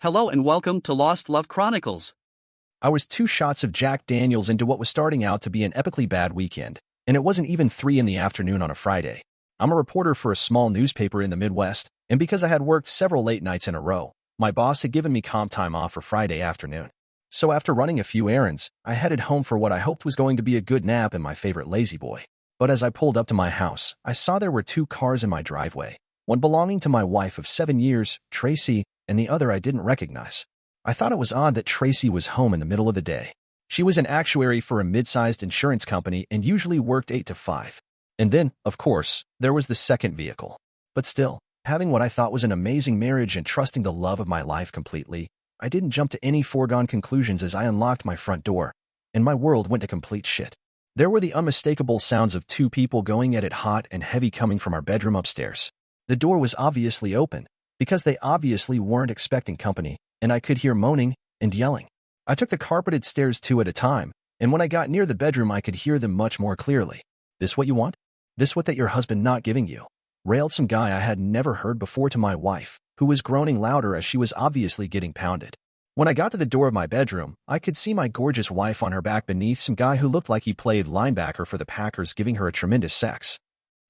Hello and welcome to Lost Love Chronicles. I was 2 shots of Jack Daniels into what was starting out to be an epically bad weekend, and it wasn't even 3 in the afternoon on a Friday. I'm a reporter for a small newspaper in the Midwest, and because I had worked several late nights in a row, my boss had given me comp time off for Friday afternoon. So after running a few errands, I headed home for what I hoped was going to be a good nap in my favorite lazy boy. But as I pulled up to my house, I saw there were 2 cars in my driveway, one belonging to my wife of 7 years, Tracy, and the other I didn't recognize. I thought it was odd that Tracy was home in the middle of the day. She was an actuary for a mid-sized insurance company and usually worked 8 to 5. And then, of course, there was the second vehicle. But still, having what I thought was an amazing marriage and trusting the love of my life completely, I didn't jump to any foregone conclusions as I unlocked my front door, and my world went to complete shit. There were the unmistakable sounds of 2 people going at it hot and heavy coming from our bedroom upstairs. The door was obviously open, because they obviously weren't expecting company, and I could hear moaning and yelling. I took the carpeted stairs 2 at a time, and when I got near the bedroom I could hear them much more clearly. "This what you want? This what that your husband not giving you?" railed some guy I had never heard before to my wife, who was groaning louder as she was obviously getting pounded. When I got to the door of my bedroom, I could see my gorgeous wife on her back beneath some guy who looked like he played linebacker for the Packers giving her a tremendous sex.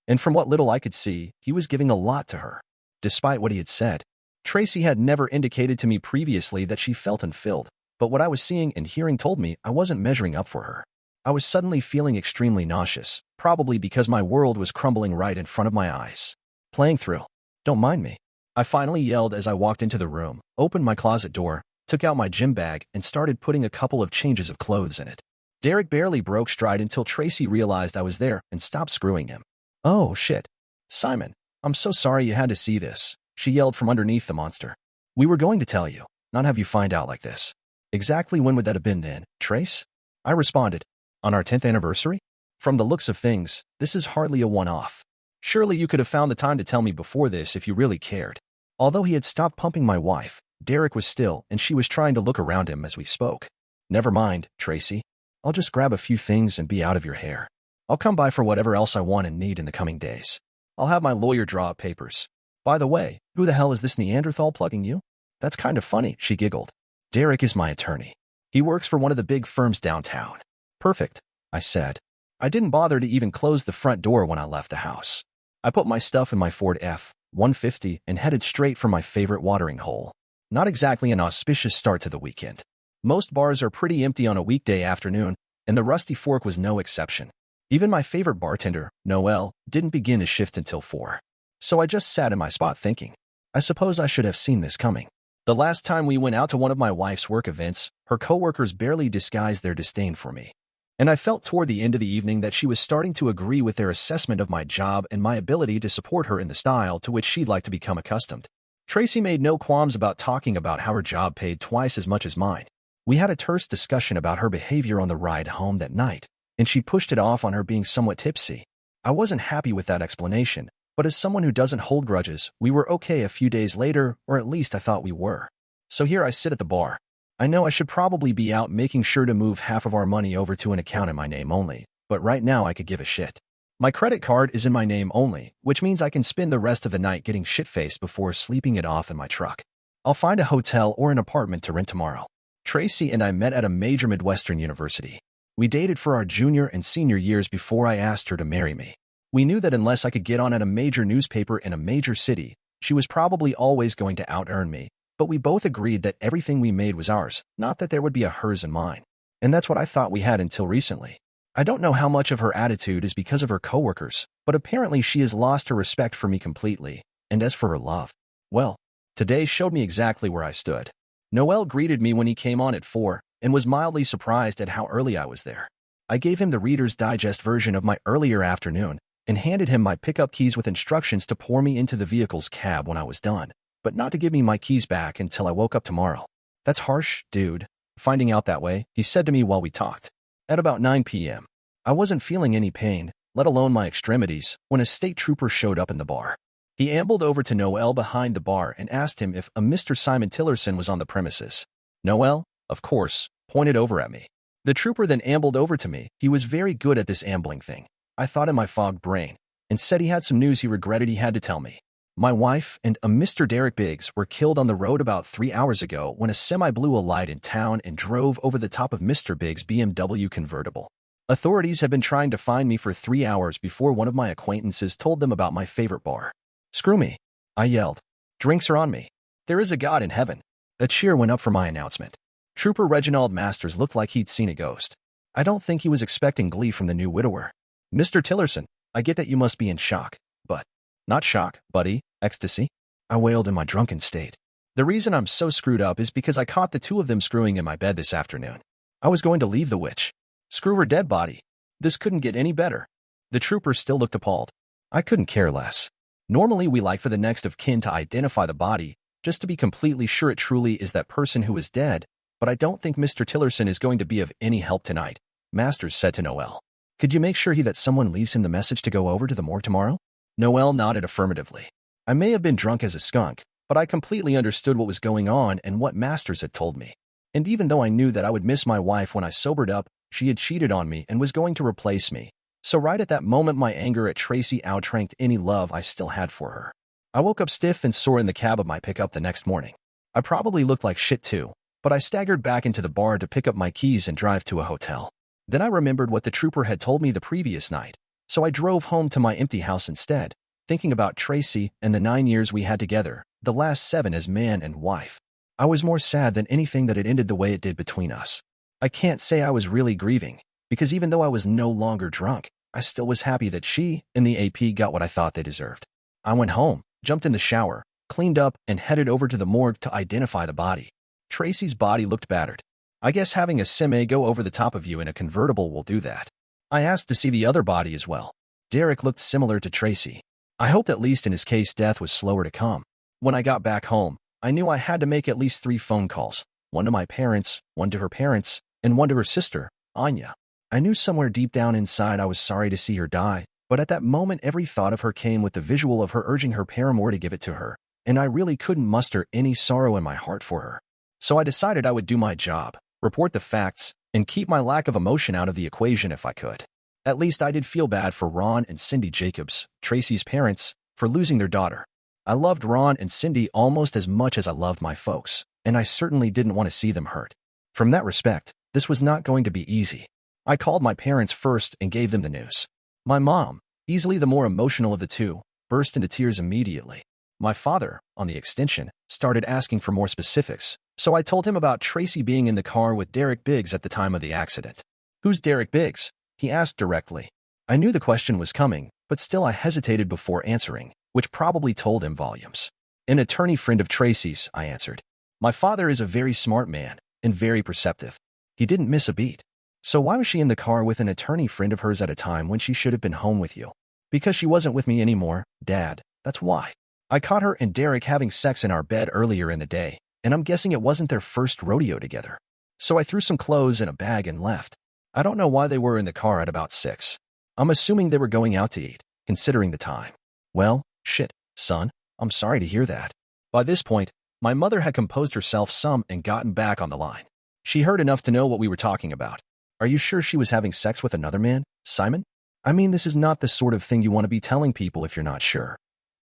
And from what little I could see, he was giving a lot to her. Despite what he had said, Tracy had never indicated to me previously that she felt unfilled, but what I was seeing and hearing told me I wasn't measuring up for her. I was suddenly feeling extremely nauseous, probably because my world was crumbling right in front of my eyes. "Playing through. Don't mind me," I finally yelled as I walked into the room, opened my closet door, took out my gym bag, and started putting a couple of changes of clothes in it. Derek barely broke stride until Tracy realized I was there and stopped screwing him. "Oh, shit. Simon, I'm so sorry you had to see this," she yelled from underneath the monster. "We were going to tell you, not have you find out like this." "Exactly when would that have been then, Trace?" I responded. "On our 10th anniversary? From the looks of things, this is hardly a one-off. Surely you could have found the time to tell me before this if you really cared." Although he had stopped pumping my wife, Derek was still, and she was trying to look around him as we spoke. "Never mind, Tracy. I'll just grab a few things and be out of your hair. I'll come by for whatever else I want and need in the coming days. I'll have my lawyer draw up papers. By the way, who the hell is this Neanderthal plugging you?" "That's kind of funny," she giggled. "Derek is my attorney. He works for one of the big firms downtown." "Perfect," I said. I didn't bother to even close the front door when I left the house. I put my stuff in my Ford F-150 and headed straight for my favorite watering hole. Not exactly an auspicious start to the weekend. Most bars are pretty empty on a weekday afternoon, and the Rusty Fork was no exception. Even my favorite bartender, Noel, didn't begin his shift until 4. So I just sat in my spot thinking, I suppose I should have seen this coming. The last time we went out to one of my wife's work events, her coworkers barely disguised their disdain for me. And I felt toward the end of the evening that she was starting to agree with their assessment of my job and my ability to support her in the style to which she'd like to become accustomed. Tracy made no qualms about talking about how her job paid twice as much as mine. We had a terse discussion about her behavior on the ride home that night, and she pushed it off on her being somewhat tipsy. I wasn't happy with that explanation, but as someone who doesn't hold grudges, we were okay a few days later, or at least I thought we were. So here I sit at the bar. I know I should probably be out making sure to move half of our money over to an account in my name only, but right now I could give a shit. My credit card is in my name only, which means I can spend the rest of the night getting shit-faced before sleeping it off in my truck. I'll find a hotel or an apartment to rent tomorrow. Tracy and I met at a major Midwestern university. We dated for our junior and senior years before I asked her to marry me. We knew that unless I could get on at a major newspaper in a major city, she was probably always going to out-earn me, but we both agreed that everything we made was ours, not that there would be a hers and mine. And that's what I thought we had until recently. I don't know how much of her attitude is because of her coworkers, but apparently she has lost her respect for me completely, and as for her love, well, today showed me exactly where I stood. Noel greeted me when he came on at 4, and was mildly surprised at how early I was there. I gave him the Reader's Digest version of my earlier afternoon, and handed him my pickup keys with instructions to pour me into the vehicle's cab when I was done, but not to give me my keys back until I woke up tomorrow. "That's harsh, dude, finding out that way," he said to me while we talked. At about 9 p.m., I wasn't feeling any pain, let alone my extremities, when a state trooper showed up in the bar. He ambled over to Noel behind the bar and asked him if a Mr. Simon Tillerson was on the premises. Noel, of course, pointed over at me. The trooper then ambled over to me. He was very good at this ambling thing, I thought in my fogged brain, and said he had some news he regretted he had to tell me. My wife and a Mr. Derek Biggs were killed on the road about 3 hours ago when a semi blew a light in town and drove over the top of Mr. Biggs' BMW convertible. Authorities have been trying to find me for 3 hours before one of my acquaintances told them about my favorite bar. Screw me, I yelled. Drinks are on me. There is a God in heaven. A cheer went up for my announcement. Trooper Reginald Masters looked like he'd seen a ghost. I don't think he was expecting glee from the new widower. Mr. Tillerson, I get that you must be in shock, but not shock, buddy, ecstasy, I wailed in my drunken state. The reason I'm so screwed up is because I caught the two of them screwing in my bed this afternoon. I was going to leave the witch. Screw her dead body. This couldn't get any better. The trooper still looked appalled. I couldn't care less. Normally we like for the next of kin to identify the body, just to be completely sure it truly is that person who is dead, but I don't think Mr. Tillerson is going to be of any help tonight, Masters said to Noel. Could you make sure that someone leaves him the message to go over to the morgue tomorrow? Noel nodded affirmatively. I may have been drunk as a skunk, but I completely understood what was going on and what Masters had told me. And even though I knew that I would miss my wife when I sobered up, she had cheated on me and was going to replace me. So right at that moment my anger at Tracy outranked any love I still had for her. I woke up stiff and sore in the cab of my pickup the next morning. I probably looked like shit too, but I staggered back into the bar to pick up my keys and drive to a hotel. Then I remembered what the trooper had told me the previous night, so I drove home to my empty house instead, thinking about Tracy and the 9 years we had together, the last 7 as man and wife. I was more sad than anything that it ended the way it did between us. I can't say I was really grieving, because even though I was no longer drunk, I still was happy that she and the AP got what I thought they deserved. I went home, jumped in the shower, cleaned up, and headed over to the morgue to identify the body. Tracy's body looked battered. I guess having a semi go over the top of you in a convertible will do that. I asked to see the other body as well. Derek looked similar to Tracy. I hoped at least in his case death was slower to come. When I got back home, I knew I had to make at least 3 phone calls, one to my parents, one to her parents, and one to her sister, Anya. I knew somewhere deep down inside I was sorry to see her die, but at that moment every thought of her came with the visual of her urging her paramour to give it to her, and I really couldn't muster any sorrow in my heart for her. So I decided I would do my job, report the facts, and keep my lack of emotion out of the equation if I could. At least I did feel bad for Ron and Cindy Jacobs, Tracy's parents, for losing their daughter. I loved Ron and Cindy almost as much as I loved my folks, and I certainly didn't want to see them hurt. From that respect, this was not going to be easy. I called my parents first and gave them the news. My mom, easily the more emotional of the two, burst into tears immediately. My father, on the extension, started asking for more specifics, so I told him about Tracy being in the car with Derek Biggs at the time of the accident. Who's Derek Biggs? He asked directly. I knew the question was coming, but still I hesitated before answering, which probably told him volumes. An attorney friend of Tracy's, I answered. My father is a very smart man, and very perceptive. He didn't miss a beat. So why was she in the car with an attorney friend of hers at a time when she should have been home with you? Because she wasn't with me anymore, Dad, that's why. I caught her and Derek having sex in our bed earlier in the day, and I'm guessing it wasn't their first rodeo together. So I threw some clothes in a bag and left. I don't know why they were in the car at about 6. I'm assuming they were going out to eat, considering the time. Well, shit, son, I'm sorry to hear that. By this point, my mother had composed herself some and gotten back on the line. She heard enough to know what we were talking about. Are you sure she was having sex with another man, Simon? I mean, this is not the sort of thing you want to be telling people if you're not sure.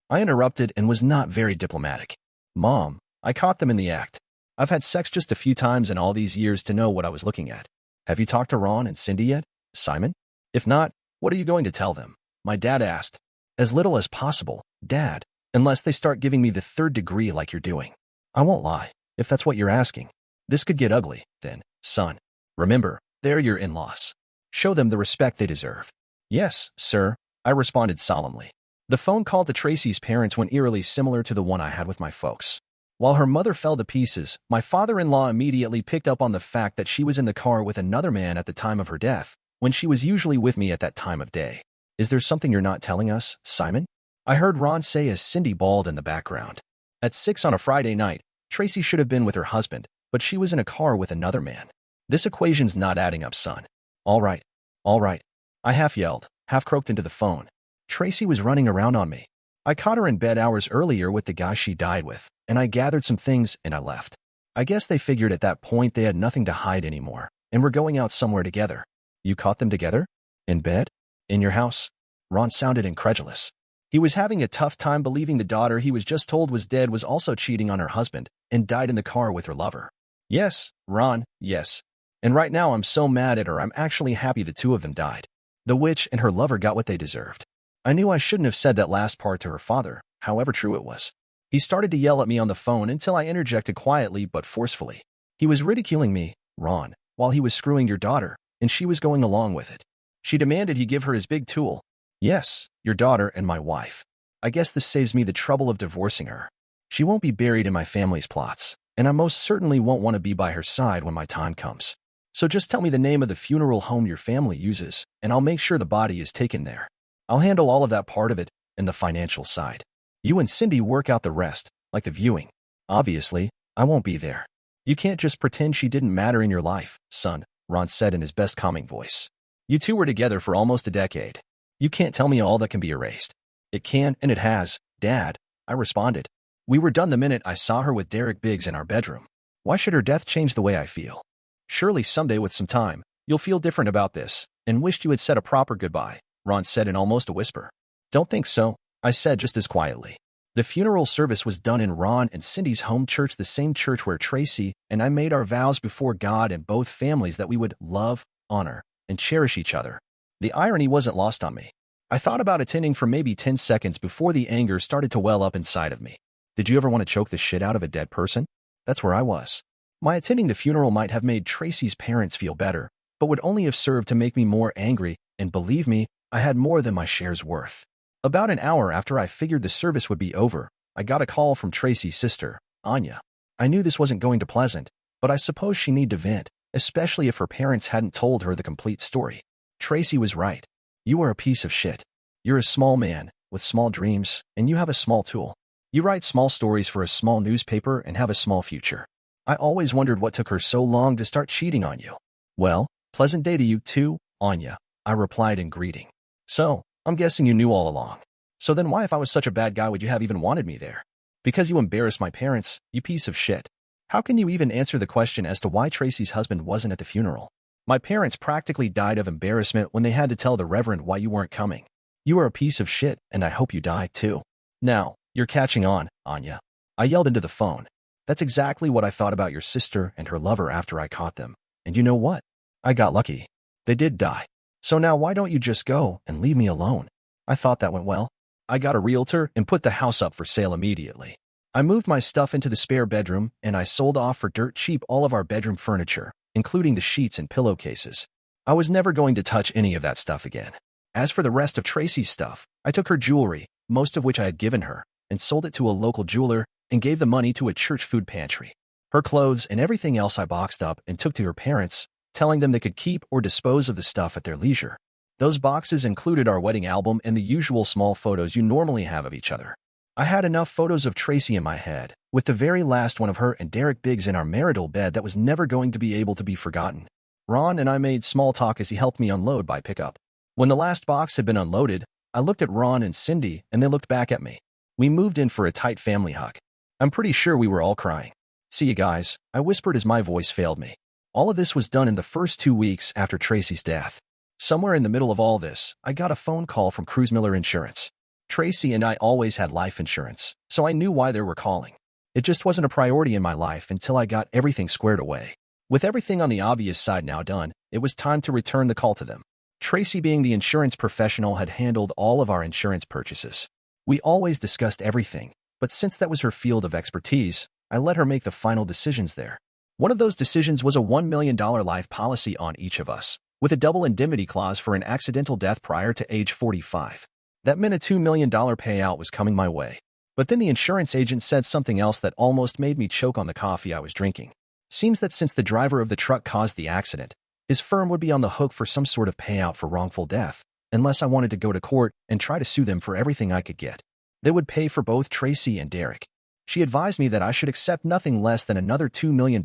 I interrupted and was not very diplomatic. Mom, I caught them in the act. I've had sex just a few times in all these years to know what I was looking at. Have you talked to Ron and Cindy yet, Simon? If not, what are you going to tell them? My dad asked. As little as possible, Dad, unless they start giving me the 3rd degree like you're doing. I won't lie, if that's what you're asking. This could get ugly, then, son. Remember, they're your in-laws. Show them the respect they deserve. Yes, sir, I responded solemnly. The phone call to Tracy's parents went eerily similar to the one I had with my folks. While her mother fell to pieces, my father-in-law immediately picked up on the fact that she was in the car with another man at the time of her death, when she was usually with me at that time of day. Is there something you're not telling us, Simon? I heard Ron say as Cindy bawled in the background. At 6 on a Friday night, Tracy should have been with her husband, but she was in a car with another man. This equation's not adding up, son. All right. I half yelled, half croaked into the phone. Tracy was running around on me. I caught her in bed hours earlier with the guy she died with, and I gathered some things and I left. I guess they figured at that point they had nothing to hide anymore, and were going out somewhere together. You caught them together? In bed? In your house? Ron sounded incredulous. He was having a tough time believing the daughter he was just told was dead was also cheating on her husband and died in the car with her lover. Yes, Ron, yes. And right now I'm so mad at her I'm actually happy the two of them died. The witch and her lover got what they deserved. I knew I shouldn't have said that last part to her father, however true it was. He started to yell at me on the phone until I interjected quietly but forcefully. He was ridiculing me, Ron, while he was screwing your daughter, and she was going along with it. She demanded he give her his big tool. Yes, your daughter and my wife. I guess this saves me the trouble of divorcing her. She won't be buried in my family's plots, and I most certainly won't want to be by her side when my time comes. So just tell me the name of the funeral home your family uses, and I'll make sure the body is taken there. I'll handle all of that part of it and the financial side. You and Cindy work out the rest, like the viewing. Obviously, I won't be there. You can't just pretend she didn't matter in your life, son, Ron said in his best calming voice. You two were together for almost a decade. You can't tell me all that can be erased. It can, and it has, Dad, I responded. We were done the minute I saw her with Derek Biggs in our bedroom. Why should her death change the way I feel? Surely someday with some time, you'll feel different about this, and wished you had said a proper goodbye, Ron said in almost a whisper. Don't think so, I said just as quietly. The funeral service was done in Ron and Cindy's home church, the same church where Tracy and I made our vows before God and both families that we would love, honor, and cherish each other. The irony wasn't lost on me. I thought about attending for maybe 10 seconds before the anger started to well up inside of me. Did you ever want to choke the shit out of a dead person? That's where I was. My attending the funeral might have made Tracy's parents feel better, but would only have served to make me more angry, and believe me, I had more than my share's worth. About an hour after I figured the service would be over, I got a call from Tracy's sister, Anya. I knew this wasn't going to pleasant, but I suppose she needed to vent, especially if her parents hadn't told her the complete story. Tracy was right. You are a piece of shit. You're a small man, with small dreams, and you have a small tool. You write small stories for a small newspaper and have a small future. I always wondered what took her so long to start cheating on you. Well, pleasant day to you too, Anya, I replied in greeting. So, I'm guessing you knew all along. So then why, if I was such a bad guy, would you have even wanted me there? Because you embarrassed my parents, you piece of shit. How can you even answer the question as to why Tracy's husband wasn't at the funeral? My parents practically died of embarrassment when they had to tell the Reverend why you weren't coming. You are a piece of shit, and I hope you die too. Now, you're catching on, Anya. I yelled into the phone. That's exactly what I thought about your sister and her lover after I caught them. And you know what? I got lucky. They did die. So now why don't you just go and leave me alone? I thought that went well. I got a realtor and put the house up for sale immediately. I moved my stuff into the spare bedroom, and I sold off for dirt cheap all of our bedroom furniture, including the sheets and pillowcases. I was never going to touch any of that stuff again. As for the rest of Tracy's stuff, I took her jewelry, most of which I had given her, and sold it to a local jeweler and gave the money to a church food pantry. Her clothes and everything else I boxed up and took to her parents, telling them they could keep or dispose of the stuff at their leisure. Those boxes included our wedding album and the usual small photos you normally have of each other. I had enough photos of Tracy in my head, with the very last one of her and Derek Biggs in our marital bed that was never going to be able to be forgotten. Ron and I made small talk as he helped me unload by pickup. When the last box had been unloaded, I looked at Ron and Cindy, and they looked back at me. We moved in for a tight family hug. I'm pretty sure we were all crying. See you guys, I whispered as my voice failed me. All of this was done in the first 2 weeks after Tracy's death. Somewhere in the middle of all this, I got a phone call from Cruz Miller Insurance. Tracy and I always had life insurance, so I knew why they were calling. It just wasn't a priority in my life until I got everything squared away. With everything on the obvious side now done, it was time to return the call to them. Tracy, being the insurance professional, had handled all of our insurance purchases. We always discussed everything, but since that was her field of expertise, I let her make the final decisions there. One of those decisions was a $1 million life policy on each of us, with a double indemnity clause for an accidental death prior to age 45. That meant a $2 million payout was coming my way. But then the insurance agent said something else that almost made me choke on the coffee I was drinking. Seems that since the driver of the truck caused the accident, his firm would be on the hook for some sort of payout for wrongful death, unless I wanted to go to court and try to sue them for everything I could get. They would pay for both Tracy and Derek. She advised me that I should accept nothing less than another $2 million,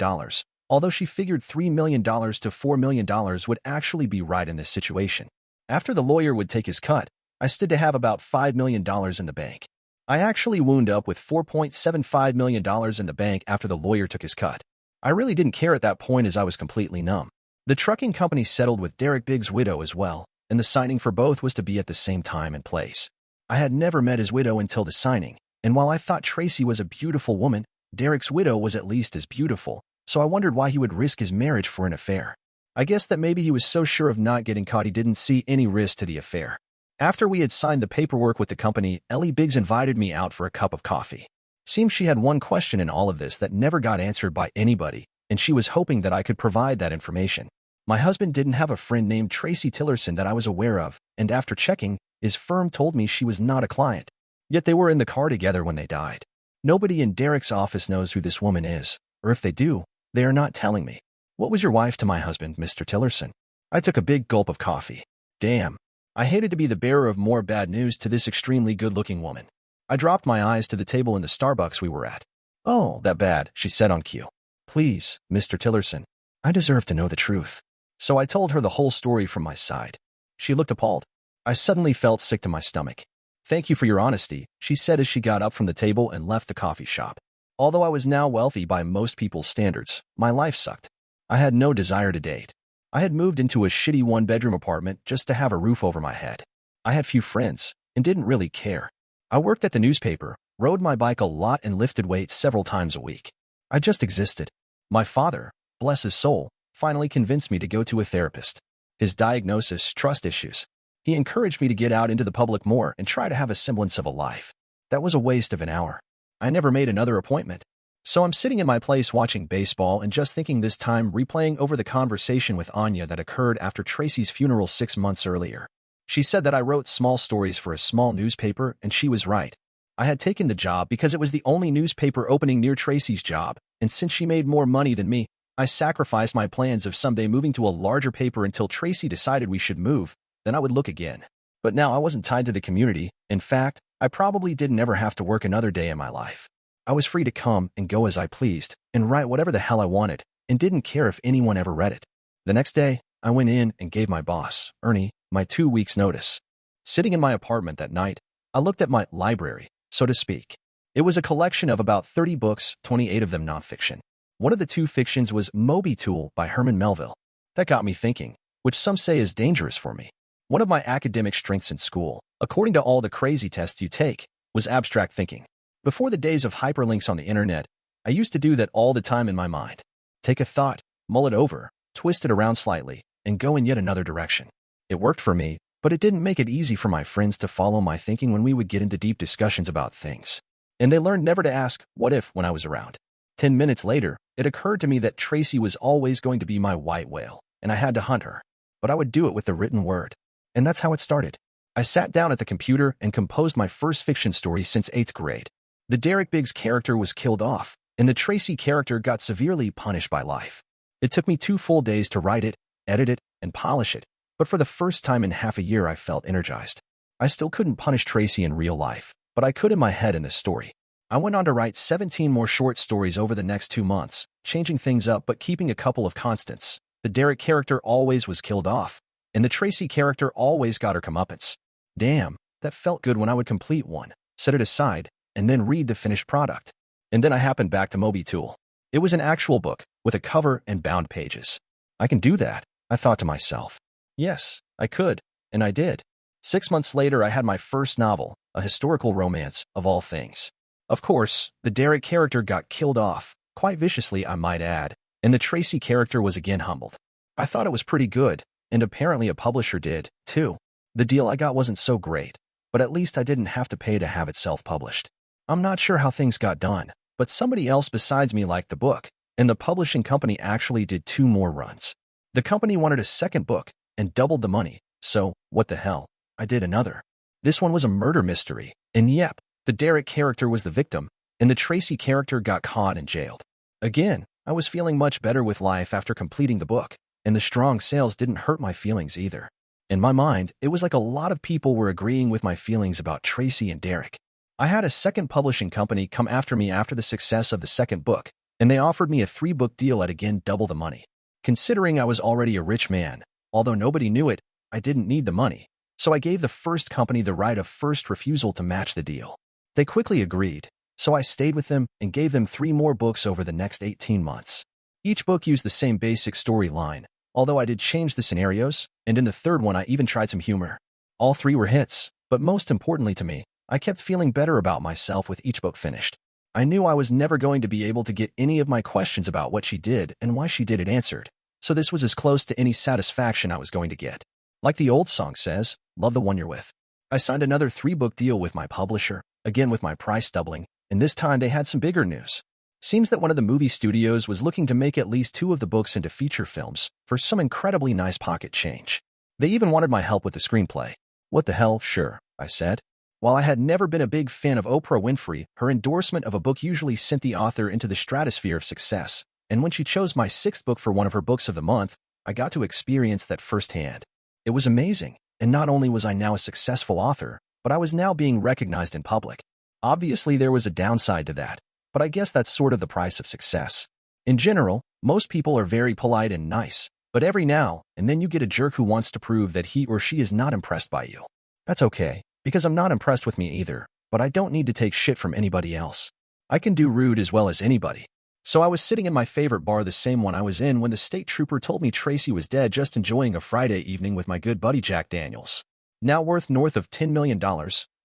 although she figured $3 million to $4 million would actually be right in this situation. After the lawyer would take his cut, I stood to have about $5 million in the bank. I actually wound up with $4.75 million in the bank after the lawyer took his cut. I really didn't care at that point as I was completely numb. The trucking company settled with Derek Biggs' widow as well, and the signing for both was to be at the same time and place. I had never met his widow until the signing, and while I thought Tracy was a beautiful woman, Derek's widow was at least as beautiful, so I wondered why he would risk his marriage for an affair. I guess that maybe he was so sure of not getting caught he didn't see any risk to the affair. After we had signed the paperwork with the company, Ellie Biggs invited me out for a cup of coffee. Seems she had one question in all of this that never got answered by anybody, and she was hoping that I could provide that information. My husband didn't have a friend named Tracy Tillerson that I was aware of, and after checking, his firm told me she was not a client. Yet they were in the car together when they died. Nobody in Derek's office knows who this woman is, or if they do, they are not telling me. What was your wife to my husband, Mr. Tillerson? I took a big gulp of coffee. Damn. I hated to be the bearer of more bad news to this extremely good-looking woman. I dropped my eyes to the table in the Starbucks we were at. Oh, that bad, she said on cue. Please, Mr. Tillerson, I deserve to know the truth. So I told her the whole story from my side. She looked appalled. I suddenly felt sick to my stomach. Thank you for your honesty, she said as she got up from the table and left the coffee shop. Although I was now wealthy by most people's standards, my life sucked. I had no desire to date. I had moved into a shitty one-bedroom apartment just to have a roof over my head. I had few friends and didn't really care. I worked at the newspaper, rode my bike a lot and lifted weights several times a week. I just existed. My father, bless his soul, finally convinced me to go to a therapist. His diagnosis, trust issues. He encouraged me to get out into the public more and try to have a semblance of a life. That was a waste of an hour. I never made another appointment. So I'm sitting in my place watching baseball and just thinking this time replaying over the conversation with Anya that occurred after Tracy's funeral 6 months earlier. She said that I wrote small stories for a small newspaper, and she was right. I had taken the job because it was the only newspaper opening near Tracy's job, and since she made more money than me, I sacrificed my plans of someday moving to a larger paper until Tracy decided we should move, then I would look again. But now I wasn't tied to the community. In fact, I probably didn't ever have to work another day in my life. I was free to come and go as I pleased, and write whatever the hell I wanted, and didn't care if anyone ever read it. The next day, I went in and gave my boss, Ernie, my 2 weeks' notice. Sitting in my apartment that night, I looked at my library, so to speak. It was a collection of about 30 books, 28 of them nonfiction. One of the 2 fictions was Moby Tool by Herman Melville. That got me thinking, which some say is dangerous for me. One of my academic strengths in school, according to all the crazy tests you take, was abstract thinking. Before the days of hyperlinks on the internet, I used to do that all the time in my mind. Take a thought, mull it over, twist it around slightly, and go in yet another direction. It worked for me, but it didn't make it easy for my friends to follow my thinking when we would get into deep discussions about things. And they learned never to ask, what if, when I was around. 10 minutes later, it occurred to me that Tracy was always going to be my white whale, and I had to hunt her. But I would do it with the written word. And that's how it started. I sat down at the computer and composed my first fiction story since 8th grade. The Derek Biggs character was killed off, and the Tracy character got severely punished by life. It took me 2 full days to write it, edit it, and polish it, but for the first time in half a year I felt energized. I still couldn't punish Tracy in real life, but I could in my head in this story. I went on to write 17 more short stories over the next 2 months, changing things up but keeping a couple of constants. The Derek character always was killed off, and the Tracy character always got her comeuppance. Damn, that felt good when I would complete one, set it aside, and then read the finished product. And then I happened back to Moby Tool. It was an actual book, with a cover and bound pages. I can do that, I thought to myself. Yes, I could, and I did. 6 months later I had my first novel, a historical romance, of all things. Of course, the Derek character got killed off, quite viciously I might add, and the Tracy character was again humbled. I thought it was pretty good, and apparently a publisher did, too. The deal I got wasn't so great, but at least I didn't have to pay to have it self-published. I'm not sure how things got done, but somebody else besides me liked the book, and the publishing company actually did 2 more runs. The company wanted a second book and doubled the money, so, what the hell, I did another. This one was a murder mystery, and yep, the Derek character was the victim, and the Tracy character got caught and jailed. Again, I was feeling much better with life after completing the book, and the strong sales didn't hurt my feelings either. In my mind, it was like a lot of people were agreeing with my feelings about Tracy and Derek. I had a second publishing company come after me after the success of the second book, and they offered me a 3-book deal at again double the money. Considering I was already a rich man, although nobody knew it, I didn't need the money, so I gave the first company the right of first refusal to match the deal. They quickly agreed, so I stayed with them and gave them 3 more books over the next 18 months. Each book used the same basic storyline, although I did change the scenarios, and in the third one I even tried some humor. All 3 were hits, but But most importantly to me, I kept feeling better about myself with each book finished. I knew I was never going to be able to get any of my questions about what she did and why she did it answered, so this was as close to any satisfaction I was going to get. Like the old song says, love the one you're with. I signed another 3-book deal with my publisher, again with my price doubling, and this time they had some bigger news. Seems that one of the movie studios was looking to make at least 2 of the books into feature films for some incredibly nice pocket change. They even wanted my help with the screenplay. What the hell, sure, I said. While I had never been a big fan of Oprah Winfrey, her endorsement of a book usually sent the author into the stratosphere of success, and when she chose my 6th book for one of her books of the month, I got to experience that firsthand. It was amazing, and not only was I now a successful author, but I was now being recognized in public. Obviously, there was a downside to that, but I guess that's sort of the price of success. In general, most people are very polite and nice, but every now and then you get a jerk who wants to prove that he or she is not impressed by you. That's okay, because I'm not impressed with me either, but I don't need to take shit from anybody else. I can do rude as well as anybody. So I was sitting in my favorite bar, the same one I was in when the state trooper told me Tracy was dead, just enjoying a Friday evening with my good buddy Jack Daniels. Now worth north of $10 million,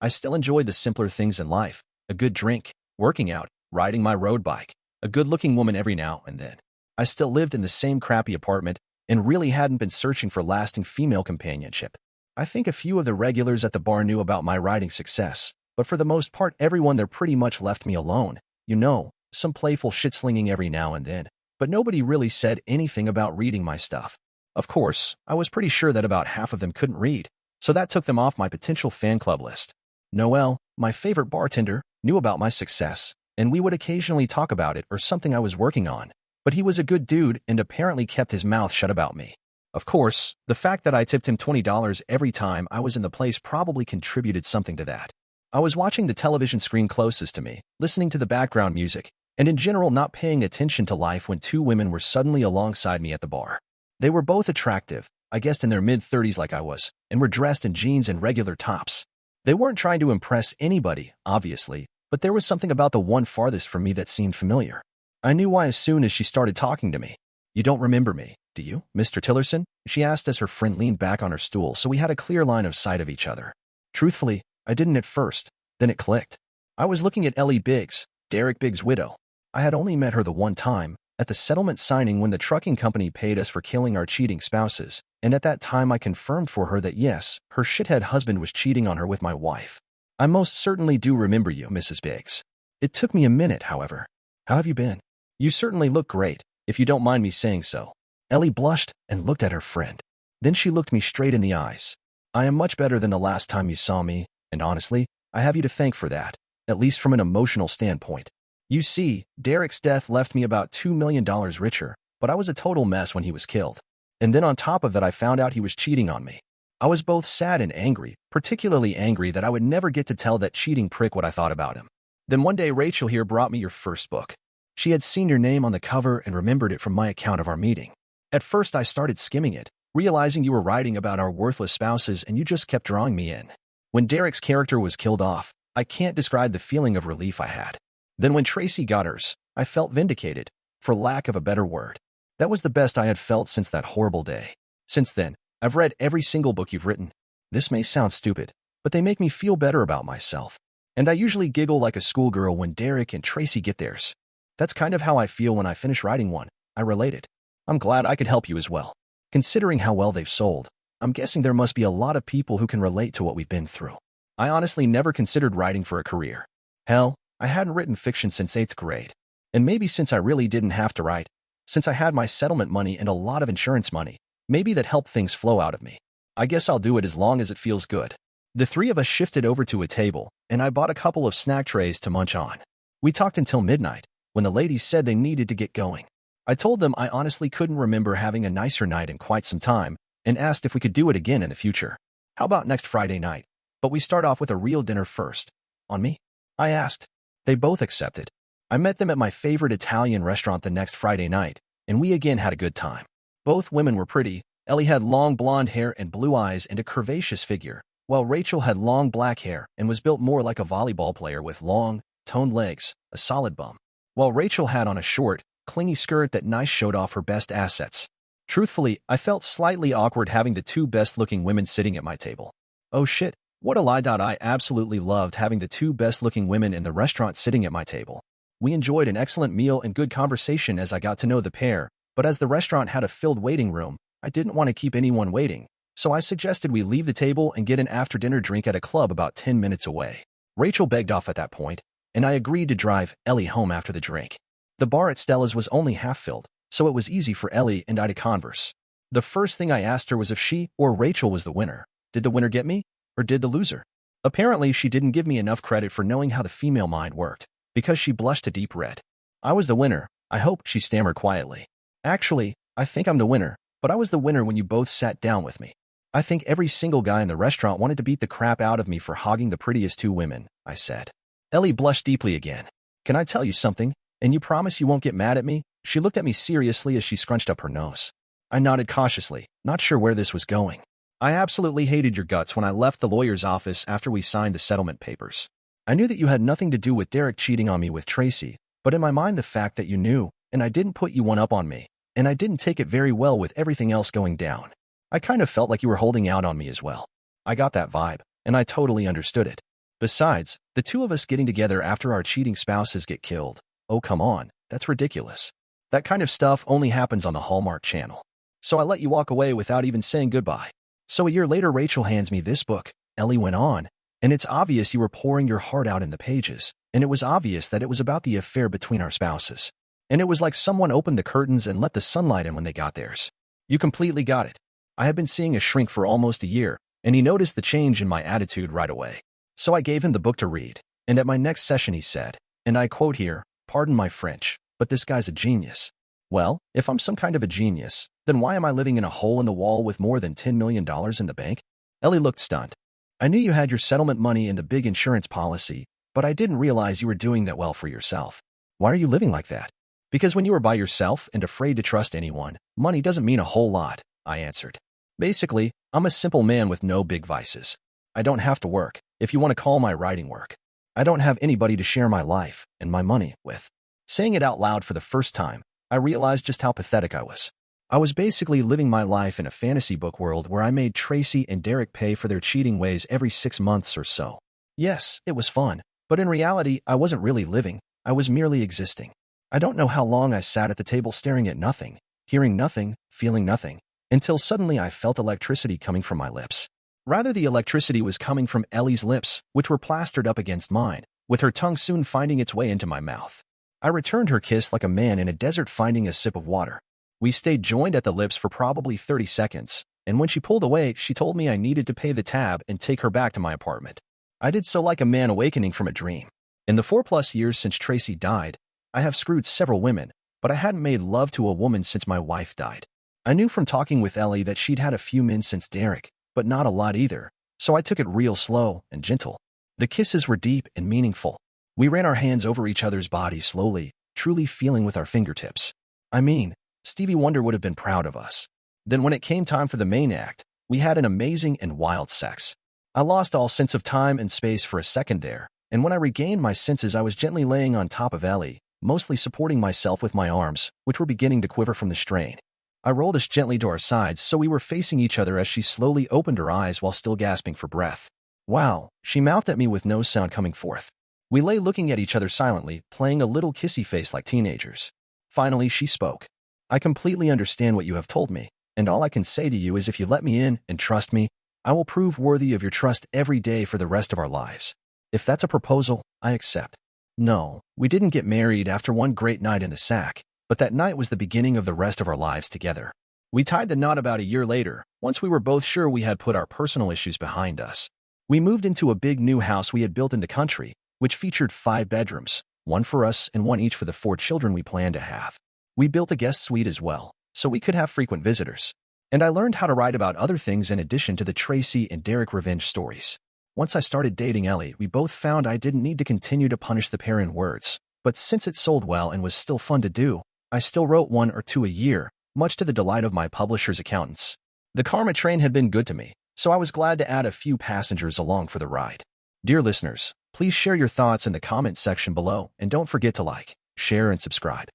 I still enjoyed the simpler things in life: a good drink, working out, riding my road bike, a good-looking woman every now and then. I still lived in the same crappy apartment and really hadn't been searching for lasting female companionship. I think a few of the regulars at the bar knew about my writing success, but for the most part everyone there pretty much left me alone. You know, some playful shit-slinging every now and then, but nobody really said anything about reading my stuff. Of course, I was pretty sure that about half of them couldn't read, so that took them off my potential fan club list. Noel, my favorite bartender, knew about my success, and we would occasionally talk about it or something I was working on, but he was a good dude and apparently kept his mouth shut about me. Of course, the fact that I tipped him $20 every time I was in the place probably contributed something to that. I was watching the television screen closest to me, listening to the background music, and in general not paying attention to life when 2 women were suddenly alongside me at the bar. They were both attractive, I guessed in their mid-30s like I was, and were dressed in jeans and regular tops. They weren't trying to impress anybody, obviously, but there was something about the one farthest from me that seemed familiar. I knew why as soon as she started talking to me. "You don't remember me, do you, Mr. Tillerson?" she asked as her friend leaned back on her stool so we had a clear line of sight of each other. Truthfully, I didn't at first, then it clicked. I was looking at Ellie Biggs, Derek Biggs' widow. I had only met her the one time, at the settlement signing when the trucking company paid us for killing our cheating spouses, and at that time I confirmed for her that yes, her shithead husband was cheating on her with my wife. "I most certainly do remember you, Mrs. Biggs." It took me a minute, however. "How have you been? You certainly look great, if you don't mind me saying so." Ellie blushed and looked at her friend. Then she looked me straight in the eyes. "I am much better than the last time you saw me, and honestly, I have you to thank for that, at least from an emotional standpoint. You see, Derek's death left me about $2 million richer, but I was a total mess when he was killed. And then on top of that I found out he was cheating on me. I was both sad and angry, particularly angry that I would never get to tell that cheating prick what I thought about him. Then one day Rachel here brought me your first book. She had seen your name on the cover and remembered it from my account of our meeting. At first I started skimming it, realizing you were writing about our worthless spouses and you just kept drawing me in. When Derek's character was killed off, I can't describe the feeling of relief I had. Then when Tracy got hers, I felt vindicated, for lack of a better word. That was the best I had felt since that horrible day. Since then, I've read every single book you've written. This may sound stupid, but they make me feel better about myself. And I usually giggle like a schoolgirl when Derek and Tracy get theirs. That's kind of how I feel when I finish writing one," I related. "I'm glad I could help you as well. Considering how well they've sold, I'm guessing there must be a lot of people who can relate to what we've been through. I honestly never considered writing for a career. Hell, I hadn't written fiction since 8th grade. And maybe since I really didn't have to write, since I had my settlement money and a lot of insurance money, maybe that helped things flow out of me. I guess I'll do it as long as it feels good." The 3 of us shifted over to a table, and I bought a couple of snack trays to munch on. We talked until midnight, when the ladies said they needed to get going. I told them I honestly couldn't remember having a nicer night in quite some time, and asked if we could do it again in the future. "How about next Friday night? But we start off with a real dinner first. On me?" I asked. They both accepted. I met them at my favorite Italian restaurant the next Friday night, and we again had a good time. Both women were pretty. Ellie had long blonde hair and blue eyes and a curvaceous figure, while Rachel had long black hair and was built more like a volleyball player with long, toned legs, a solid bum. While Rachel had on a short, clingy skirt that nice showed off her best assets. Truthfully, I felt slightly awkward having the 2 best-looking women sitting at my table. "Oh shit, What a lie. I absolutely loved having the two best-looking women in the restaurant sitting at my table. We enjoyed an excellent meal and good conversation as I got to know the pair, but as the restaurant had a filled waiting room, I didn't want to keep anyone waiting, so I suggested we leave the table and get an after-dinner drink at a club about 10 minutes away. Rachel begged off at that point, and I agreed to drive Ellie home after the drink. The bar at Stella's was only half filled, so it was easy for Ellie and I to converse. The first thing I asked her was if she or Rachel was the winner. Did the winner get me, or did the loser? Apparently, she didn't give me enough credit for knowing how the female mind worked, because she blushed a deep red. I was the winner, I hope, she stammered quietly. Actually, I think I'm the winner, but I was the winner when you both sat down with me. I think every single guy in the restaurant wanted to beat the crap out of me for hogging the prettiest two women, I said. Ellie blushed deeply again. Can I tell you something? And you promise you won't get mad at me? She looked at me seriously as she scrunched up her nose. I nodded cautiously, not sure where this was going. I absolutely hated your guts when I left the lawyer's office after we signed the settlement papers. I knew that you had nothing to do with Derek cheating on me with Tracy, but in my mind the fact that you knew, and I didn't put you one up on me, and I didn't take it very well with everything else going down. I kind of felt like you were holding out on me as well. I got that vibe, and I totally understood it. Besides, the two of us getting together after our cheating spouses get killed. Oh, come on, that's ridiculous. That kind of stuff only happens on the Hallmark Channel. So I let you walk away without even saying goodbye. So a year later, Rachel hands me this book, Ellie went on, and it's obvious you were pouring your heart out in the pages, and it was obvious that it was about the affair between our spouses. And it was like someone opened the curtains and let the sunlight in when they got theirs. You completely got it. I had been seeing a shrink for almost a year, and he noticed the change in my attitude right away. So I gave him the book to read, and at my next session he said, and I quote here, "Pardon my French, but this guy's a genius." Well, if I'm some kind of a genius, then why am I living in a hole in the wall with more than $10 million in the bank? Ellie looked stunned. I knew you had your settlement money and the big insurance policy, but I didn't realize you were doing that well for yourself. Why are you living like that? Because when you are by yourself and afraid to trust anyone, money doesn't mean a whole lot, I answered. Basically, I'm a simple man with no big vices. I don't have to work, if you want to call my writing work. I don't have anybody to share my life and my money with. Saying it out loud for the first time, I realized just how pathetic I was. I was basically living my life in a fantasy book world where I made Tracy and Derek pay for their cheating ways every 6 months or so. Yes, it was fun, but in reality, I wasn't really living. I was merely existing. I don't know how long I sat at the table staring at nothing, hearing nothing, feeling nothing, until suddenly I felt electricity coming from my lips. Rather, the electricity was coming from Ellie's lips, which were plastered up against mine, with her tongue soon finding its way into my mouth. I returned her kiss like a man in a desert finding a sip of water. We stayed joined at the lips for probably 30 seconds, and when she pulled away, she told me I needed to pay the tab and take her back to my apartment. I did so like a man awakening from a dream. In the 4+ years since Tracy died, I have screwed several women, but I hadn't made love to a woman since my wife died. I knew from talking with Ellie that she'd had a few men since Derek, but not a lot either, so I took it real slow and gentle. The kisses were deep and meaningful. We ran our hands over each other's bodies slowly, truly feeling with our fingertips. I mean, Stevie Wonder would have been proud of us. Then when it came time for the main act, we had an amazing and wild sex. I lost all sense of time and space for a second there, and when I regained my senses I was gently laying on top of Ellie, mostly supporting myself with my arms, which were beginning to quiver from the strain. I rolled us gently to our sides so we were facing each other as she slowly opened her eyes while still gasping for breath. Wow, she mouthed at me with no sound coming forth. We lay looking at each other silently, playing a little kissy face like teenagers. Finally, she spoke. I completely understand what you have told me, and all I can say to you is if you let me in and trust me, I will prove worthy of your trust every day for the rest of our lives. If that's a proposal, I accept. No, we didn't get married after one great night in the sack, but that night was the beginning of the rest of our lives together. We tied the knot about a year later, once we were both sure we had put our personal issues behind us. We moved into a big new house we had built in the country, which featured 5 bedrooms, one for us and one each for the 4 children we planned to have. We built a guest suite as well, so we could have frequent visitors. And I learned how to write about other things in addition to the Tracy and Derek revenge stories. Once I started dating Ellie, we both found I didn't need to continue to punish the pair in words, but since it sold well and was still fun to do, I still wrote 1 or 2 a year, much to the delight of my publisher's accountants. The karma train had been good to me, so I was glad to add a few passengers along for the ride. Dear listeners, please share your thoughts in the comment section below and don't forget to like, share, and subscribe.